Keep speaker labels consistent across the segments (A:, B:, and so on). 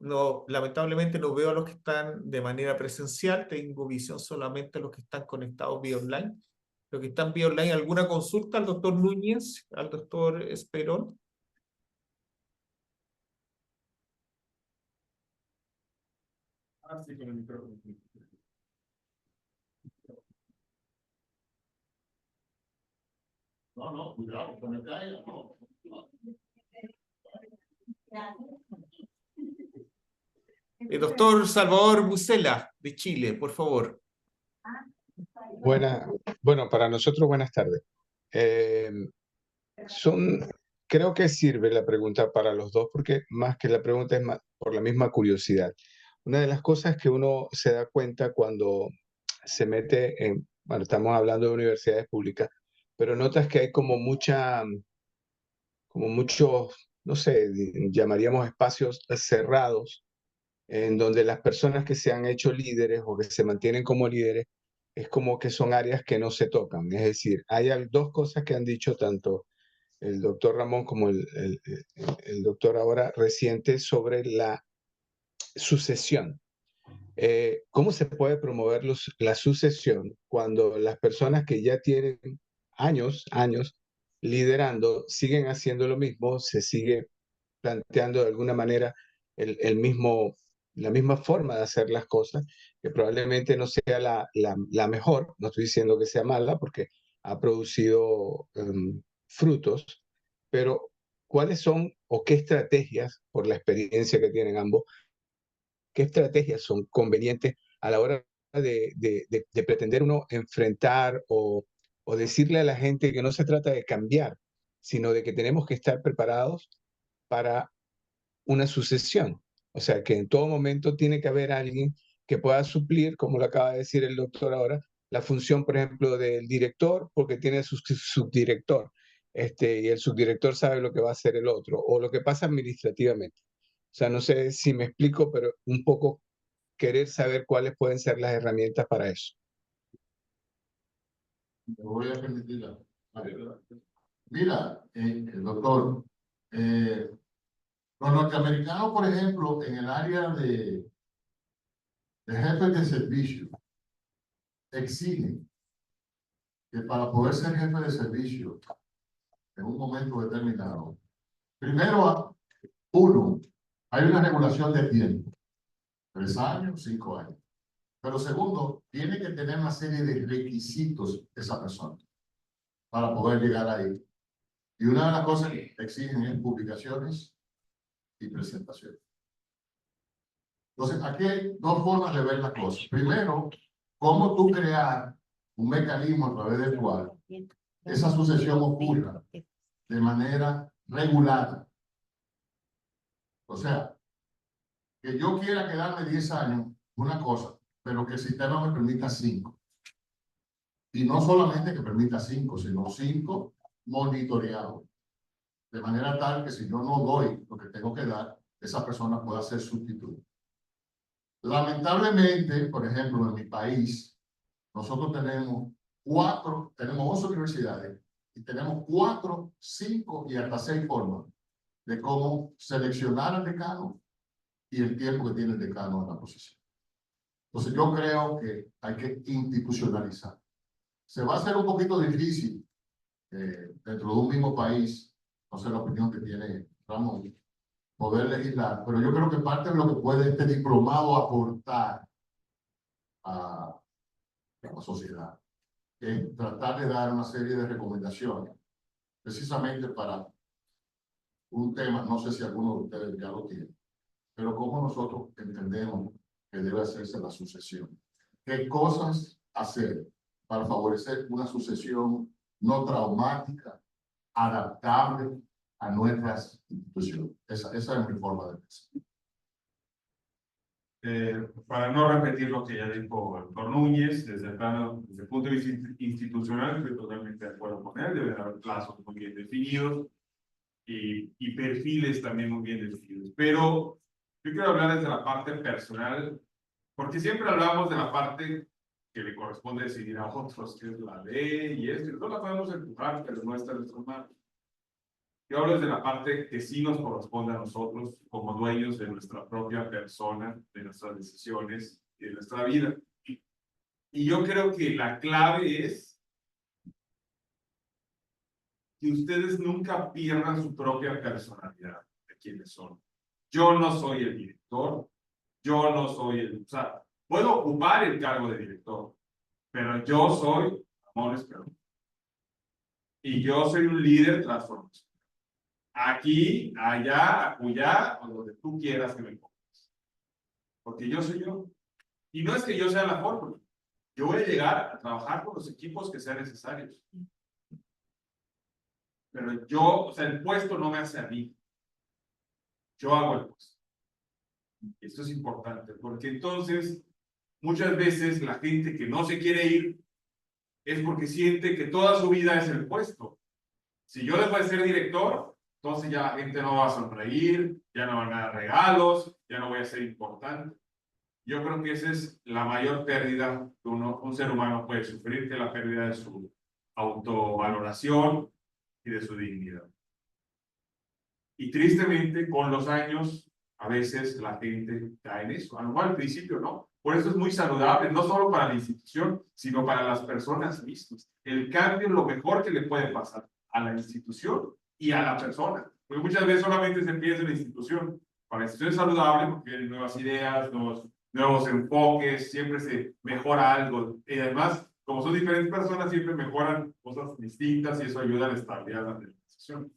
A: no, lamentablemente no veo a los que están de manera presencial, tengo visión solamente a los que están conectados vía online. Los que están vía online, ¿alguna consulta al doctor Núñez, al doctor Esperón?
B: Sí, con el micrófono. No, cuidado, con el caiga, no.
A: El doctor Salvador Bucela, de Chile, por favor.
C: Bueno, para nosotros buenas tardes. Eh, creo que sirve la pregunta para los dos porque más que la pregunta es más por la misma curiosidad. Una de las cosas que uno se da cuenta cuando se mete en, bueno, estamos hablando de universidades públicas, pero notas que hay como muchos, no sé, llamaríamos espacios cerrados en donde las personas que se han hecho líderes o que se mantienen como líderes, es como que son áreas que no se tocan. Es decir, hay dos cosas que han dicho tanto el doctor Ramón como el doctor ahora reciente sobre la sucesión. ¿Cómo se puede promover la sucesión cuando las personas que ya tienen años liderando siguen haciendo lo mismo, se sigue planteando de alguna manera la misma forma de hacer las cosas, que probablemente no sea la mejor, no estoy diciendo que sea mala, porque ha producido frutos, pero ¿cuáles son o qué estrategias, por la experiencia que tienen ambos, qué estrategias son convenientes a la hora de pretender uno enfrentar o decirle a la gente que no se trata de cambiar, sino de que tenemos que estar preparados para una sucesión? O sea, que en todo momento tiene que haber alguien que pueda suplir, como lo acaba de decir el doctor ahora, la función, por ejemplo, del director, porque tiene su subdirector, y el subdirector sabe lo que va a hacer el otro, o lo que pasa administrativamente. O sea, no sé si me explico, pero un poco querer saber cuáles pueden ser las herramientas para eso.
B: Me voy a permitir. Mira, doctor, los norteamericanos, por ejemplo, en el área de jefes de servicio, exigen que para poder ser jefe de servicio en un momento determinado, primero, uno, hay una regulación de tiempo, 3 años, 5 años. Pero segundo, tiene que tener una serie de requisitos esa persona para poder llegar ahí. Y una de las cosas que exigen es publicaciones y presentaciones. Entonces, aquí hay dos formas de ver las cosas. Primero, cómo tú crear un mecanismo a través del cual esa sucesión ocurra de manera regulada. O sea, que yo quiera quedarme 10 años, una cosa, pero que el sistema me permita 5. Y no solamente que permita 5, sino 5 monitoreados. De manera tal que si yo no doy lo que tengo que dar, esa persona pueda ser sustituida. Lamentablemente, por ejemplo, en mi país, nosotros tenemos 11 universidades y tenemos 4, 5 y hasta 6 formas de cómo seleccionar al decano y el tiempo que tiene el decano en la posición. Entonces yo creo que hay que institucionalizar. Se va a hacer un poquito difícil dentro de un mismo país, no sé la opinión que tiene Ramón, poder legislar, pero yo creo que parte de lo que puede este diplomado aportar a la sociedad es tratar de dar una serie de recomendaciones, precisamente para un tema, no sé si alguno de ustedes ya lo tiene, pero cómo nosotros entendemos que debe hacerse la sucesión. ¿Qué cosas hacer para favorecer una sucesión no traumática, adaptable a nuestras instituciones? Esa es mi forma de pensar.
D: Para no repetir lo que ya dijo el doctor Núñez, desde el punto de vista institucional, estoy totalmente de acuerdo con él, deben haber plazos muy bien definidos y perfiles también muy bien definidos. Pero yo quiero hablar desde la parte personal, porque siempre hablamos de la parte que le corresponde decidir a otros, que es la ley y esto, y no la podemos empujar, pero no está en nuestras manos. Yo hablo desde la parte que sí nos corresponde a nosotros como dueños de nuestra propia persona, de nuestras decisiones y de nuestra vida. Y yo creo que la clave es que ustedes nunca pierdan su propia personalidad de quiénes son. Yo no soy el director, yo no soy el... O sea, puedo ocupar el cargo de director, pero yo soy Ramón Esperón. Y yo soy un líder transformacional. Aquí, allá, acullá, o donde tú quieras que me pongas. Porque yo soy yo. Y no es que yo sea la fórmula. Yo voy a llegar a trabajar con los equipos que sean necesarios. Pero yo, o sea, el puesto no me hace a mí. Yo hago el puesto. Esto es importante, porque entonces, muchas veces la gente que no se quiere ir es porque siente que toda su vida es el puesto. Si yo dejo de ser director, entonces ya la gente no va a sonreír, ya no van a dar regalos, ya no voy a ser importante. Yo creo que esa es la mayor pérdida que un ser humano puede sufrir, que es la pérdida de su autovaloración y de su dignidad. Y tristemente, con los años, a veces la gente cae en eso. A lo mejor al principio no. Por eso es muy saludable, no solo para la institución, sino para las personas mismas. El cambio es lo mejor que le puede pasar a la institución y a la persona. Porque muchas veces solamente se piensa en la institución. Para la institución es saludable porque tienen nuevas ideas, nuevos enfoques, siempre se mejora algo. Y además, como son diferentes personas, siempre mejoran cosas distintas y eso ayuda a la estabilidad de la organización.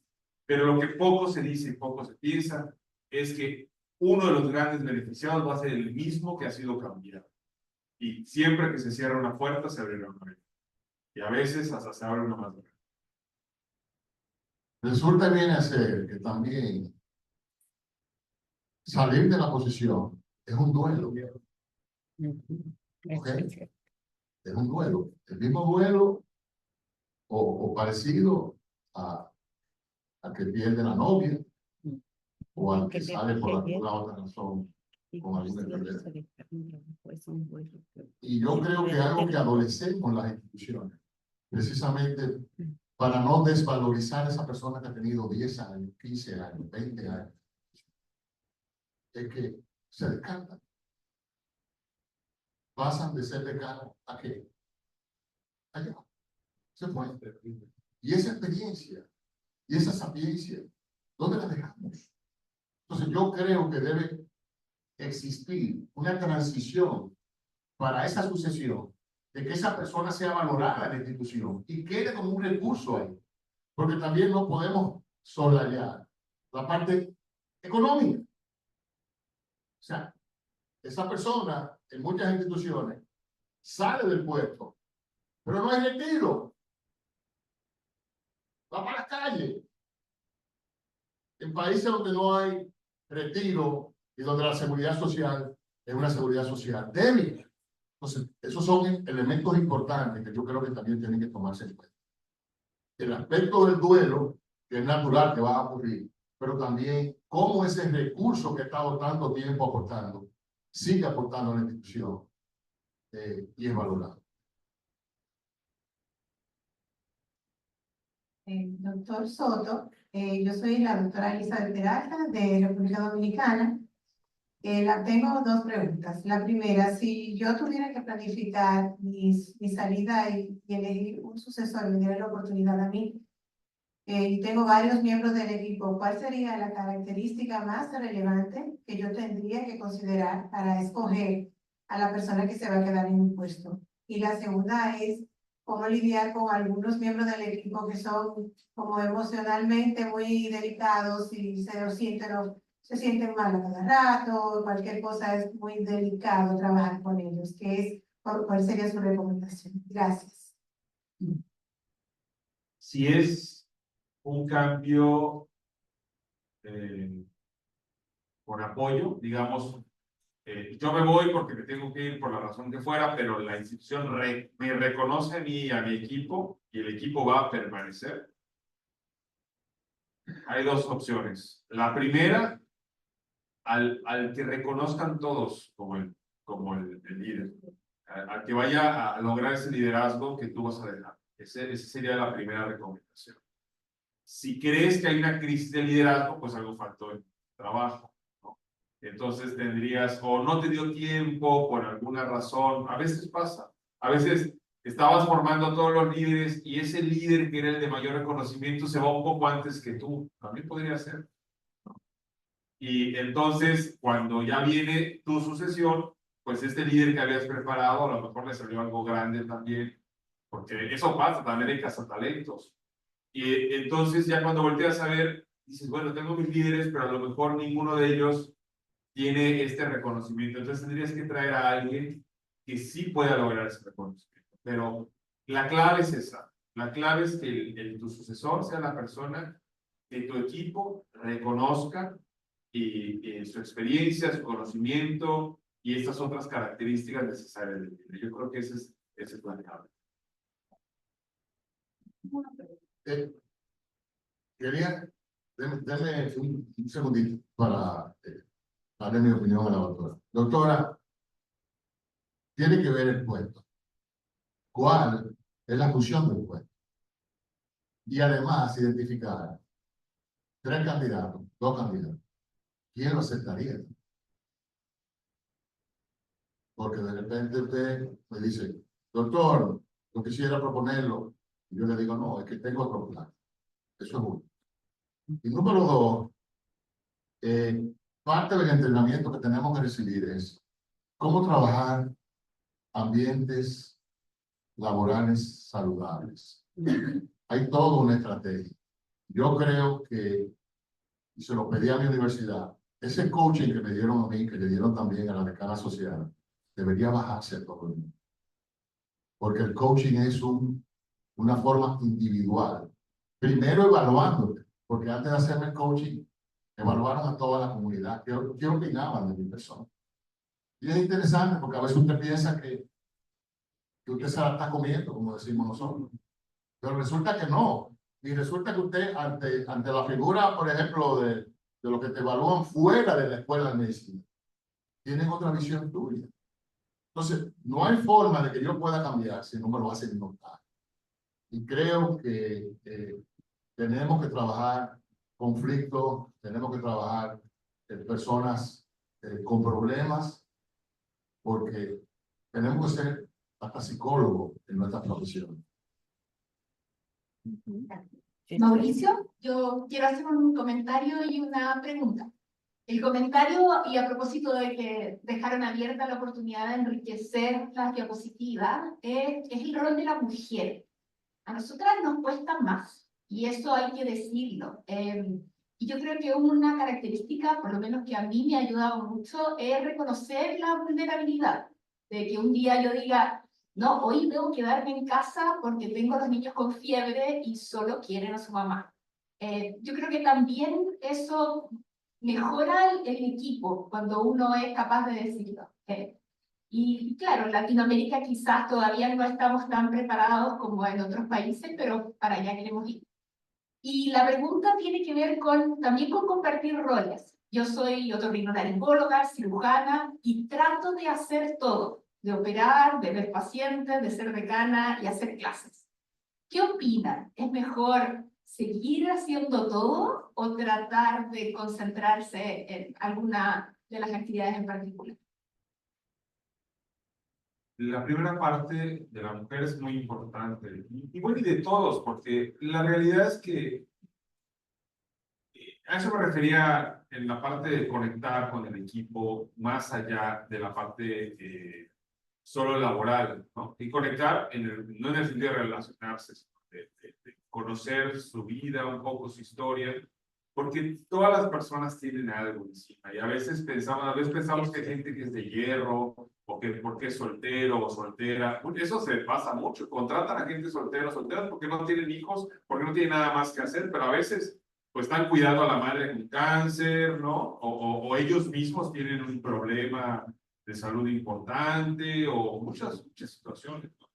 D: Pero lo que poco se dice y poco se piensa es que uno de los grandes beneficiados va a ser el mismo que ha sido cambiado. Y siempre que se cierra una puerta, se abre una nueva. Y a veces hasta se abre una más grande.
B: Resulta bien hacer que también salir de la posición es un duelo. ¿Ok? Es un duelo. El mismo duelo o parecido a que pierde la novia o al que sale por alguna otra razón con alguna enfermedad. Y yo creo que algo que adolecemos las instituciones, precisamente para no desvalorizar a esa persona que ha tenido 10 años, 15 años, 20 años, es que se descartan. Pasan de ser decanos a qué? Allá. Se fue. Y esa experiencia y esa sapiencia, ¿dónde la dejamos? Entonces yo creo que debe existir una transición para esa sucesión, de que esa persona sea valorada en la institución y quede como un recurso ahí. Porque también no podemos soslayar la parte económica. O sea, esa persona en muchas instituciones sale del puesto, pero no hay retiro. Va para la calle. En países donde no hay retiro y donde la seguridad social es una seguridad social débil. Entonces, esos son elementos importantes que yo creo que también tienen que tomarse en cuenta. El aspecto del duelo, que es natural que va a ocurrir, pero también cómo ese recurso que ha estado tanto tiempo aportando, sigue aportando a la institución y es valorado.
E: Doctor Soto, yo soy la doctora Elizabeth Peralta de República Dominicana. Tengo dos preguntas. La primera, si yo tuviera que planificar mi salida y elegir un sucesor, me diera la oportunidad a mí, y tengo varios miembros del equipo, ¿cuál sería la característica más relevante que yo tendría que considerar para escoger a la persona que se va a quedar en un puesto? Y la segunda es, ¿cómo lidiar con algunos miembros del equipo que son como emocionalmente muy delicados y se sienten mal a cada rato, cualquier cosa es muy delicado trabajar con ellos? ¿Cuál sería su recomendación? Gracias.
D: Si es un cambio con apoyo, digamos, yo me voy porque me tengo que ir por la razón que fuera, pero la institución me reconoce a mí y a mi equipo y el equipo va a permanecer. Hay dos opciones. La primera, al que reconozcan todos como el líder, al que vaya a lograr ese liderazgo que tú vas a dejar. Esa sería la primera recomendación. Si crees que hay una crisis de liderazgo, pues algo faltó en tu trabajo, ¿no? Entonces tendrías, o no te dio tiempo por alguna razón, a veces pasa, a veces estabas formando a todos los líderes y ese líder que era el de mayor reconocimiento se va un poco antes que tú, también podría ser. Y entonces, cuando ya viene tu sucesión, pues este líder que habías preparado, a lo mejor le salió algo grande también, porque eso pasa, también hay cazatalentos. Y entonces ya cuando volteas a ver, dices, bueno, tengo mis líderes, pero a lo mejor ninguno de ellos tiene este reconocimiento. Entonces tendrías que traer a alguien que sí pueda lograr ese reconocimiento. Pero la clave es esa. La clave es que tu sucesor sea la persona que tu equipo reconozca y su experiencia, su conocimiento y estas otras características necesarias del líder. Yo creo que ese es la clave.
B: Quería, deme un segundito para darle mi opinión a la doctora. Doctora, tiene que ver el puesto. ¿Cuál es la función del puesto? Y además identificar 3 candidatos, 2 candidatos. ¿Quién lo aceptaría? Porque de repente usted me dice, doctor, yo quisiera proponerlo. Y yo le digo, no, es que tengo otro plan. Eso es uno. Y número 2, parte del entrenamiento que tenemos que recibir es cómo trabajar ambientes laborales saludables. Hay toda una estrategia. Yo creo que, y se lo pedí a mi universidad, ese coaching que me dieron a mí, que le dieron también a la decana social, debería bajarse a todo el mundo. Porque el coaching es una forma individual. Primero evaluándote, porque antes de hacerme el coaching, evaluaron a toda la comunidad. ¿Qué opinaban de mi persona? Y es interesante porque a veces usted piensa que usted se la está comiendo, como decimos nosotros. Pero resulta que no. Y resulta que usted, ante la figura, por ejemplo, de lo que te evalúan fuera de la escuela de medicina, tienen otra visión tuya. Entonces, no hay forma de que yo pueda cambiar si no me lo hacen notar. Y creo que tenemos que trabajar conflictos, tenemos que trabajar personas con problemas, porque tenemos que ser hasta psicólogos en nuestra profesión.
F: Mauricio, yo quiero hacer un comentario y una pregunta. El comentario, y a propósito de que dejaron abierta la oportunidad de enriquecer las diapositivas, es el rol de la mujer. A nosotras nos cuesta más, y eso hay que decirlo. Y yo creo que una característica, por lo menos que a mí me ha ayudado mucho, es reconocer la vulnerabilidad. De que un día yo diga, no, hoy tengo que quedarme en casa porque tengo a los niños con fiebre y solo quieren a su mamá. Yo creo que también eso mejora el equipo cuando uno es capaz de decirlo. Y claro, en Latinoamérica quizás todavía no estamos tan preparados como en otros países, pero para allá queremos ir. Y la pregunta tiene que ver también con compartir roles. Yo soy otorrinolaringóloga, cirujana, y trato de hacer todo, de operar, de ver pacientes, de ser decana y hacer clases. ¿Qué opinan? ¿Es mejor seguir haciendo todo o tratar de concentrarse en alguna de las actividades en particular?
D: La primera parte de la mujer es muy importante, y bueno, y de todos, porque la realidad es que a eso me refería en la parte de conectar con el equipo, más allá de la parte solo laboral, ¿no? Y conectar, no en el sentido de relacionarse, sino de conocer su vida, un poco su historia, porque todas las personas tienen algo encima, y a veces pensamos que hay gente que es de hierro, o que porque es soltero o soltera. Eso se pasa mucho. Contratan a gente soltera o soltera porque no tienen hijos, porque no tienen nada más que hacer, pero a veces pues están cuidando a la madre con cáncer, ¿no? O ellos mismos tienen un problema de salud importante, o muchas situaciones, ¿no?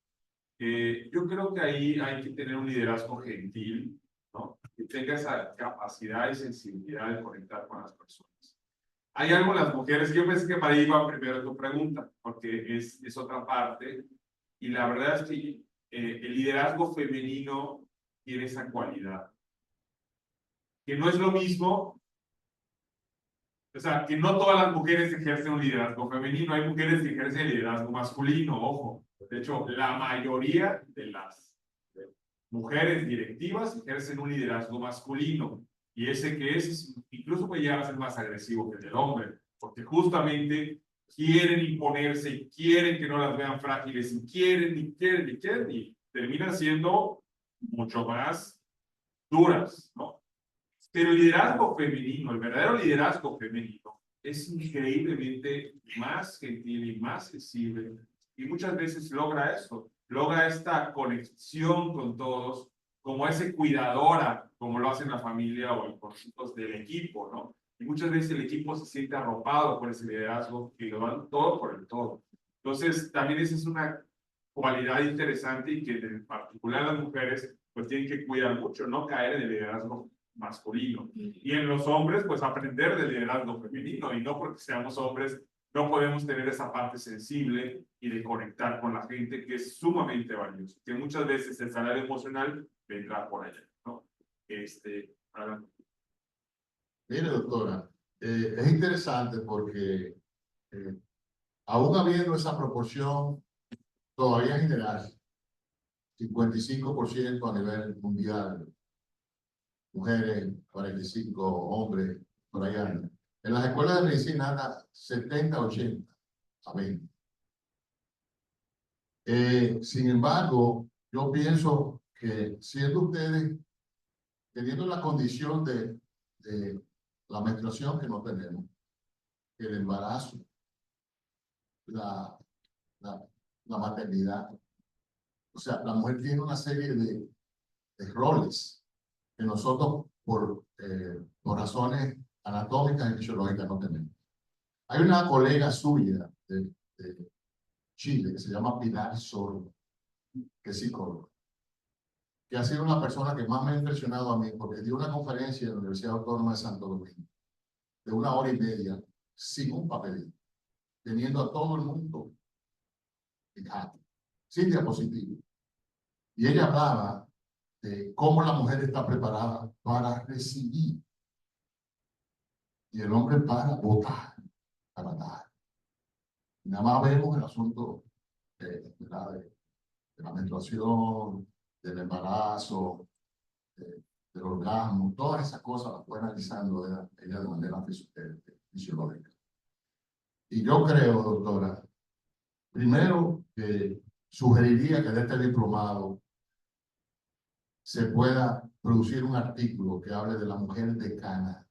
D: Yo creo que ahí hay que tener un liderazgo gentil, ¿no? Que tenga esa capacidad y sensibilidad de conectar con las personas. Hay algo en las mujeres, yo pensé que para ahí iba primero tu pregunta, porque es otra parte, y la verdad es que el liderazgo femenino tiene esa cualidad. que no es lo mismo, o sea, que no todas las mujeres ejercen un liderazgo femenino, hay mujeres que ejercen liderazgo masculino, ojo. De hecho, la mayoría de las mujeres directivas ejercen un liderazgo masculino, y ese que es incluso puede llegar a ser más agresivo que el del hombre, porque justamente quieren imponerse y quieren que no las vean frágiles y quieren y quieren y quieren y terminan siendo mucho más duras, ¿no? Pero el liderazgo femenino, el verdadero liderazgo femenino, es increíblemente más gentil y más sensible, y muchas veces logra eso, logra esta conexión con todos, como ese cuidadora, como lo hace en la familia o en los hijos del equipo, ¿no? Y muchas veces el equipo se siente arropado por ese liderazgo y lo dan todo por el todo. Entonces, también esa es una cualidad interesante, y que en particular las mujeres pues tienen que cuidar mucho, no caer en el liderazgo masculino. Y en los hombres, pues aprender del liderazgo femenino, y no porque seamos hombres no podemos tener esa parte sensible y de conectar con la gente, que es sumamente valioso, que muchas veces el salario emocional vendrá por allá, ¿no? Adelante.
B: Mire, doctora, es interesante porque aún habiendo esa proporción todavía general, 55% a nivel mundial, mujeres, 45 hombres, por allá. En las escuelas de medicina anda 70, 80 a 20. Sin embargo, yo pienso que siendo ustedes, teniendo la condición de la menstruación que no tenemos, el embarazo, la, la maternidad, o sea, la mujer tiene una serie de roles que nosotros por razones anatómicas y fisiológicas no tenemos. Hay una colega suya de Chile que se llama Pilar Sordo, que es psicóloga, que ha sido una persona que más me ha impresionado a mí, porque dio una conferencia en la Universidad Autónoma de Santo Domingo de 1 hora y media sin un papelito, teniendo a todo el mundo fijado, sin diapositiva. Y ella hablaba de cómo la mujer está preparada para recibir y el hombre para votar, para dar. Y nada más vemos el asunto de la menstruación, del embarazo, del orgasmo, todas esas cosas las fue analizando ella de manera fisiológica. Y yo creo, doctora, primero que sugeriría que de este diplomado se pueda producir un artículo que hable de la mujer decana,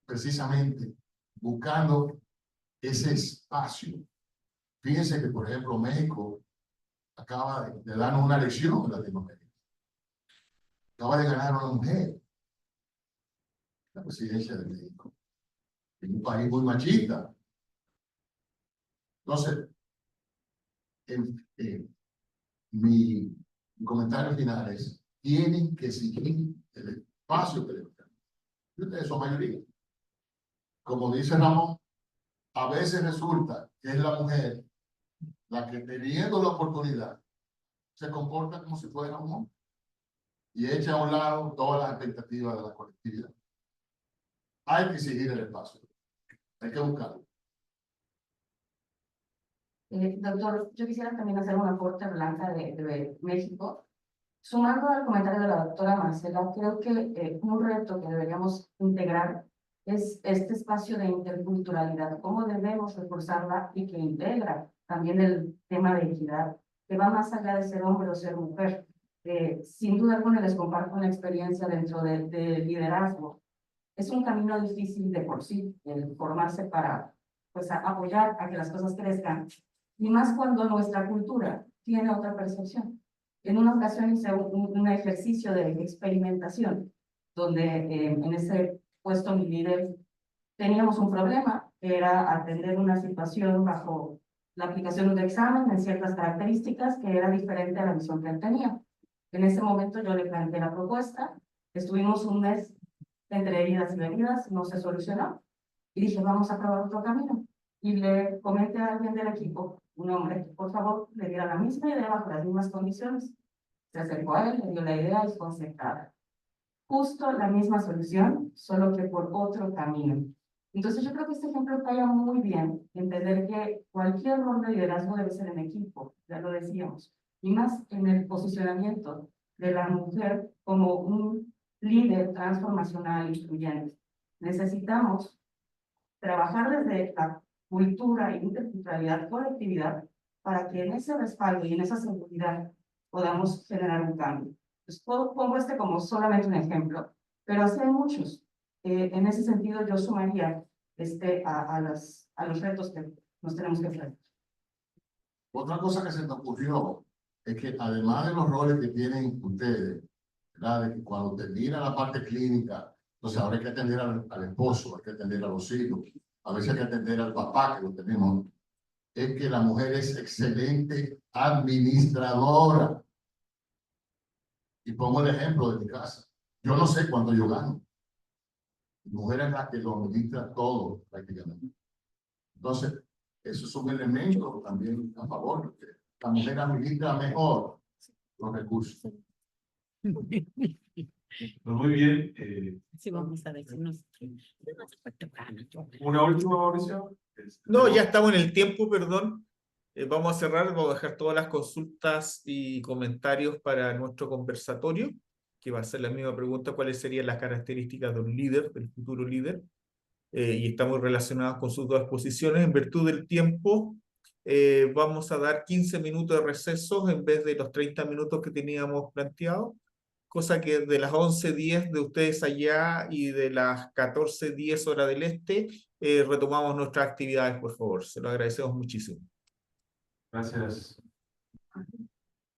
B: precisamente buscando ese espacio. Fíjense que, por ejemplo, México acaba de darnos una lección en Latinoamérica. Acaba de ganar una mujer la presidencia de México, en un país muy machista. Entonces, mi comentario final es: tienen que seguir el espacio que les dan. Y ustedes son mayoría. Como dice Ramón, a veces resulta que es la mujer la que, teniendo la oportunidad, se comporta como si fuera un hombre y echa a un lado todas las expectativas de la colectividad. Hay que seguir el espacio, hay que buscarlo.
G: Doctor, yo quisiera también hacer un aporte, Blanca, de México. Sumando al comentario de la doctora Marcela, creo que un reto que deberíamos integrar es este espacio de interculturalidad, cómo debemos reforzarla y que integra también el tema de equidad, que va más allá de ser hombre o ser mujer. Sin duda alguna les comparto una experiencia dentro de liderazgo. Es un camino difícil de por sí, el formarse para pues, apoyar a que las cosas crezcan, y más cuando nuestra cultura tiene otra percepción. En una ocasión hice un ejercicio de experimentación, donde en ese puesto mi líder teníamos un problema, que era atender una situación bajo la aplicación de un examen en ciertas características que era diferente a la visión que él tenía. En ese momento yo le planteé la propuesta, estuvimos un mes entre idas y venidas, no se solucionó, y dije, vamos a probar otro camino. Y le comenté a alguien del equipo, un hombre, que por favor le diera la misma idea bajo las mismas condiciones. Se acercó a él, le dio la idea y fue aceptada. justo la misma solución, solo que por otro camino. Entonces yo creo que este ejemplo falla muy bien, entender que cualquier rol de liderazgo debe ser en equipo, ya lo decíamos, y más en el posicionamiento de la mujer como un líder transformacional incluyente. Necesitamos trabajar desde la cultura e interculturalidad, colectividad, para que en ese respaldo y en esa seguridad podamos generar un cambio. Pues pongo este como solamente un ejemplo, pero así hay muchos. En ese sentido, yo sumaría a los retos que nos tenemos que enfrentar.
B: Otra cosa que se me ocurrió es que además de los roles que tienen ustedes, ¿verdad? De que cuando termina la parte clínica, entonces ahora hay que atender al esposo, hay que atender a los hijos, a veces hay que atender al papá, que lo tenemos. Es que la mujer es excelente administradora. Y pongo el ejemplo de mi casa. Yo no sé cuánto yo gano. Mi mujer es la que lo administra todo prácticamente. Entonces, eso es un elemento también a favor, porque la mujer administra mejor los recursos.
D: Pues muy bien.
H: Sí, vamos a decirnos.
D: Una última, Mauricio.
A: No, ya estamos en el tiempo, perdón. Vamos a cerrar, vamos a dejar todas las consultas y comentarios para nuestro conversatorio, que va a ser la misma pregunta: ¿cuáles serían las características de un líder, del futuro líder? Y estamos relacionados con sus dos exposiciones. En virtud del tiempo, vamos a dar 15 minutos de receso en vez de los 30 minutos que teníamos planteado, cosa que de las 11:10 de ustedes allá y de las 14:10 hora del este, retomamos nuestras actividades, por favor. Se lo agradecemos muchísimo.
D: Gracias.